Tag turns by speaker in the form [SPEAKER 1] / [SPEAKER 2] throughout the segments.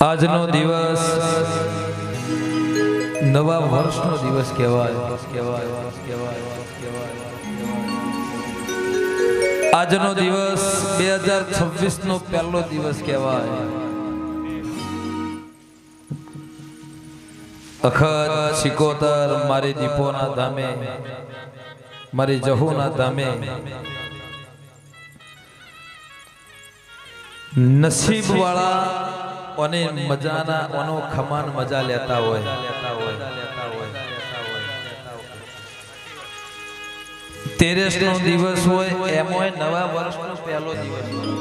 [SPEAKER 1] આજનો દિવસ નવા વર્ષનો દિવસ કહેવાય. આજનો દિવસ 2026 નો પહેલો દિવસ કહેવાય. અખત સિકોતર મારી દીપોના ધામે, મારી જહુના ધામે નસીબ વાળા અને મજાના ઓનો ખમાન મજા લેતા હોય. તેરસ નો દિવસ હોય એમાં નવા વર્ષનો પહેલો દિવસ હોય.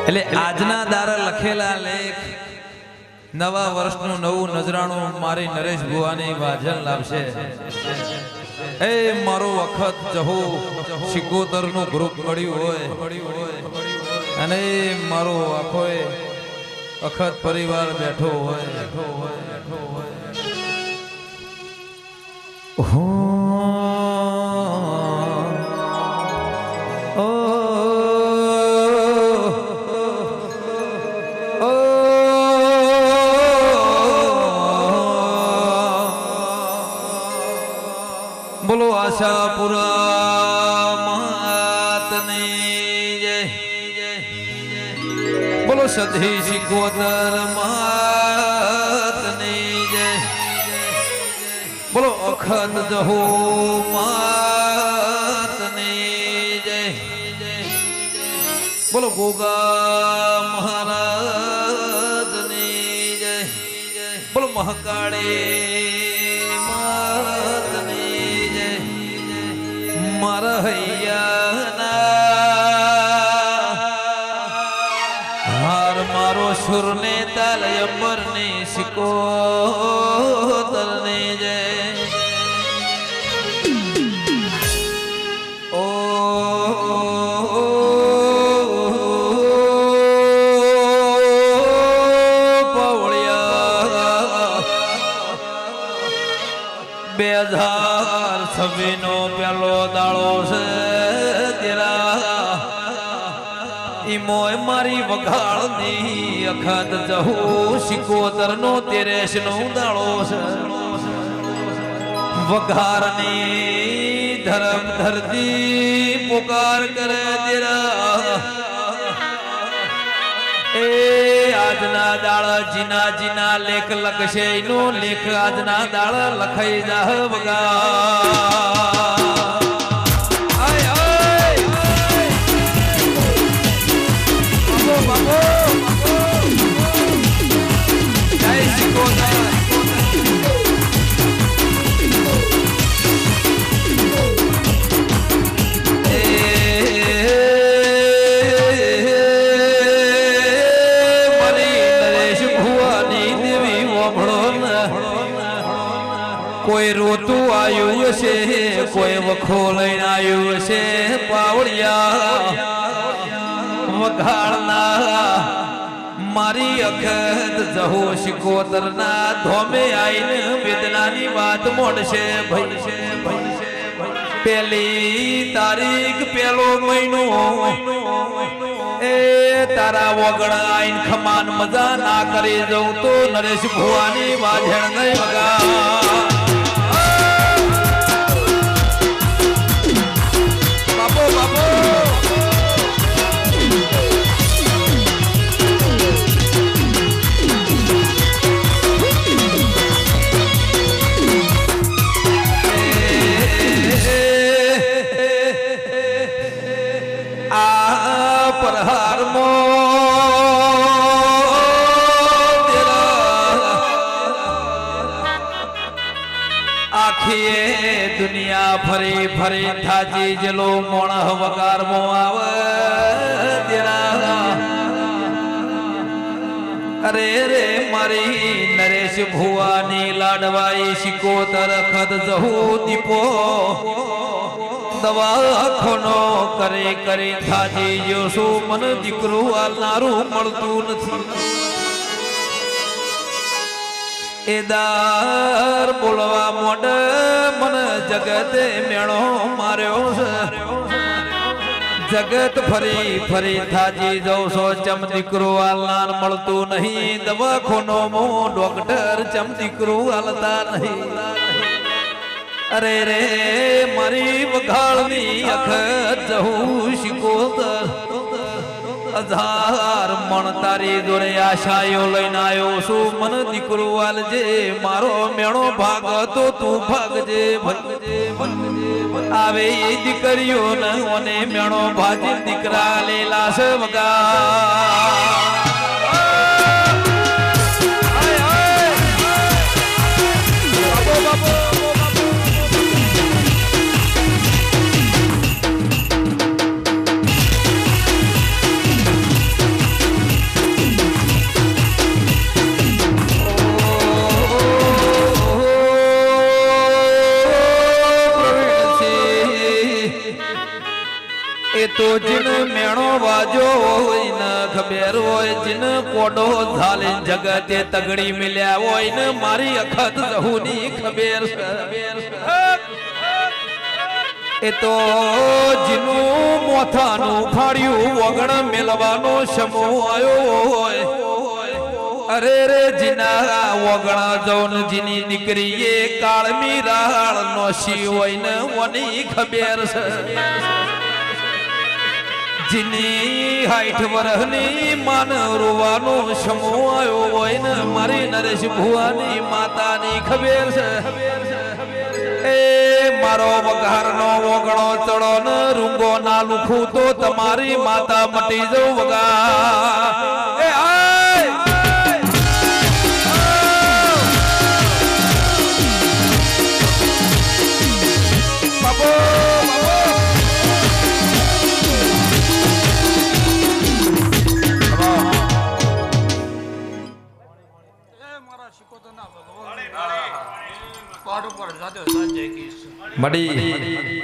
[SPEAKER 1] એટલે આજના દારા લખેલા લેખ નવા વર્ષનું નવું નજરાણું મારી નરેશ ભુવાની વાજન લાવશે. એ મારો વખત જહો સિકોતર નું ગ્રુપ મળ્યું હોય અને મારો આખો અખત પરિવાર બેઠો હોય. બોલો આશાપુરા માતની જય. બોલો સધી સિકોતર માતની જય. બોલો અખત જહો માતની જય. બોલો ગોગા મહારાજની જય. બોલો મહાકાળી માતની જય. મારા હૈયા મારો સુર ને તાલ અંબર ને સિકોતર ને જય. ઓ પવળિયા 2026 નો પેલો દાડો છે તેરા મોય મારી વઘાળની અખત જહુ સિકોતર નો 13 નો દાડો છે. વઘારની ધર્મ ધરતી પુકાર કરે તેરા. એ આજના દાળ જીના જીના લેખ લખશે એનો લેખ આજના દાળ લખાઈ જા વગા. કોઈ રોતું આવ્યું છે, કોઈ વખો લઈને આવ્યું છે. પાવડિયા વઘાળના મારી અખત જહો સિકોતર ના ધોમે આઈને વેદનાની વાત મોડશે. પહેલી તારીખ પહેલો મહિનો એ તારા વગણ આઈન ખમાન મજા ના કરી જવું તો નરેશ ભુવાની વાજણ નહીં વગા. આખી દુનિયા ફરી ફરી થાજી જેલો મોણ વગાર મો આવે તેરા. અરે રે મારી નરેશ ભુવાની લાડવાઈ સિકોતર અખત જહુ દીપો દવાખાનો કરે કરે થાજી જો શું મન દીકરું આલનારું મળતું નથી. એદાર બોલવા મોડ મન જગતે મેળો માર્યો છે. જગત ફરી ફરી થાજી જાઉં છો ચમ દીકરો આલનાર મળતું નહીં દવાખાનો મો ડોક્ટર ચમ દીકરો આલતા નહીં અરે રે મારી વઘાળની અખત જહું શિકોતર હજાર મણ તારી જોડે આશાયો લઈને આવ્યો છું મન દીકરો આલજે મારો મેણો ભાગ તો તું ભાગજે આવે એ દીકરીઓ ને મેણો ભાજી દીકરા લેલા છે વગા તો જીન મેણો વાજો હોય ને ખબર હોય જીન કોડો ઝાલે જગતે તગડી મિલ્યા હોય ને મારી અખત જહુની ખબર એ તો જીનું મોથાનું ફાડ્યું વગણ મેલવાનો સમો આવ્યો હોય અરે રે જીના વગણા જૌન જીની દીકરીએ કાળમી રાળ નોશી હોય ને ઓની ખબર છે જીની 60 વર્ષની માન રોવાનો સમો આવ્યો હોય ને મારી નરેશ ભુવાની માતાની ખબર છે એ મારો વઘારનો વગણો ચડો ને રૂંગો ના લુખું તો તમારી માતા મટી જવું વગા એ બાબો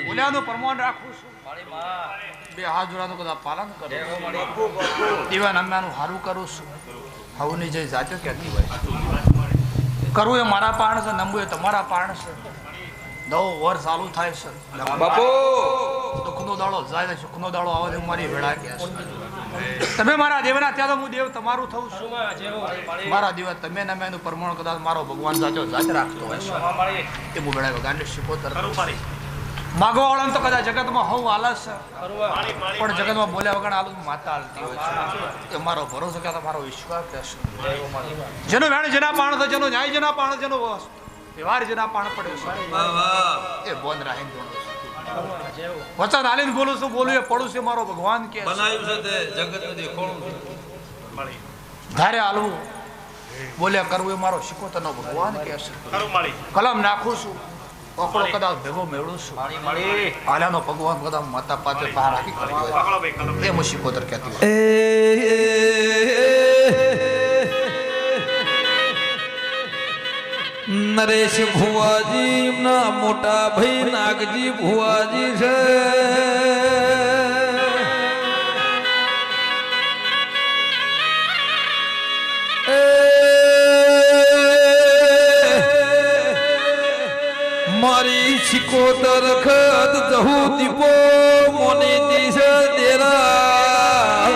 [SPEAKER 2] બોલ્યાનું પ્રમાણ રાખું છું બે હાથ જોડાનું કદા પાલન કરું દીવાન અમ્યાનું હારું કરું છું હવની જે જાતે કહેતી હોય કરવું એ મારા પાણ છે નમવું એ તમારા પાણ છે 9 વર્ષ ચાલુ થાય છે
[SPEAKER 1] બાપુ
[SPEAKER 2] દુઃખનો દાડો જાય ને સુખનો દાડો આવે મારી વેળા કે તમે મારા દેવના ત્યાં તો હું દેવ તમારું થઉં છું મારા દેવ તમે ને મેનું પ્રમાણ કદાચ મારો ભગવાન સાચો જાતે રાખતો હોય છે એ હું વેળા વગાડને શીખોતર માગવા વાળાને તો કદાચ જગતમાં હવ આલસ પણ જગતમાં બોલ્યા વગર આલુ માતા હાલતી હોય છે એ મારો ભરોસો કે મારો વિશ્વાસ કહેશે જેનો વેણ જેના પાણ તો જેનો ન્યાય જેના પાણ જેનો વ્યવહાર જેના પાણ પડ્યો છે એ બોન રાહીને બોલો વચન આલીને બોલું છું બોલું એ પડું છે મારો ભગવાન કે
[SPEAKER 1] બનાવ્યું છે તે જગતનું દેખોણું છે
[SPEAKER 2] ધારે હાલવું બોલ્યા કરવું એ મારો શિકોતરનો ભગવાન કે છે કલમ નાખું છું ઓકળો કદાચ ભેગો મેળવું છું આલાનો ભગવાન કદાચ માતા પાસે બહાર રાખી કર્યો એ હું શિકોતર કહેતી હોય
[SPEAKER 1] નરેશ ભુવાજી ના મોટા ભાઈ નાગજી ભુવાજી છે મારી શિકોતર ખત જહુ દીપો મોની દિશ દેરા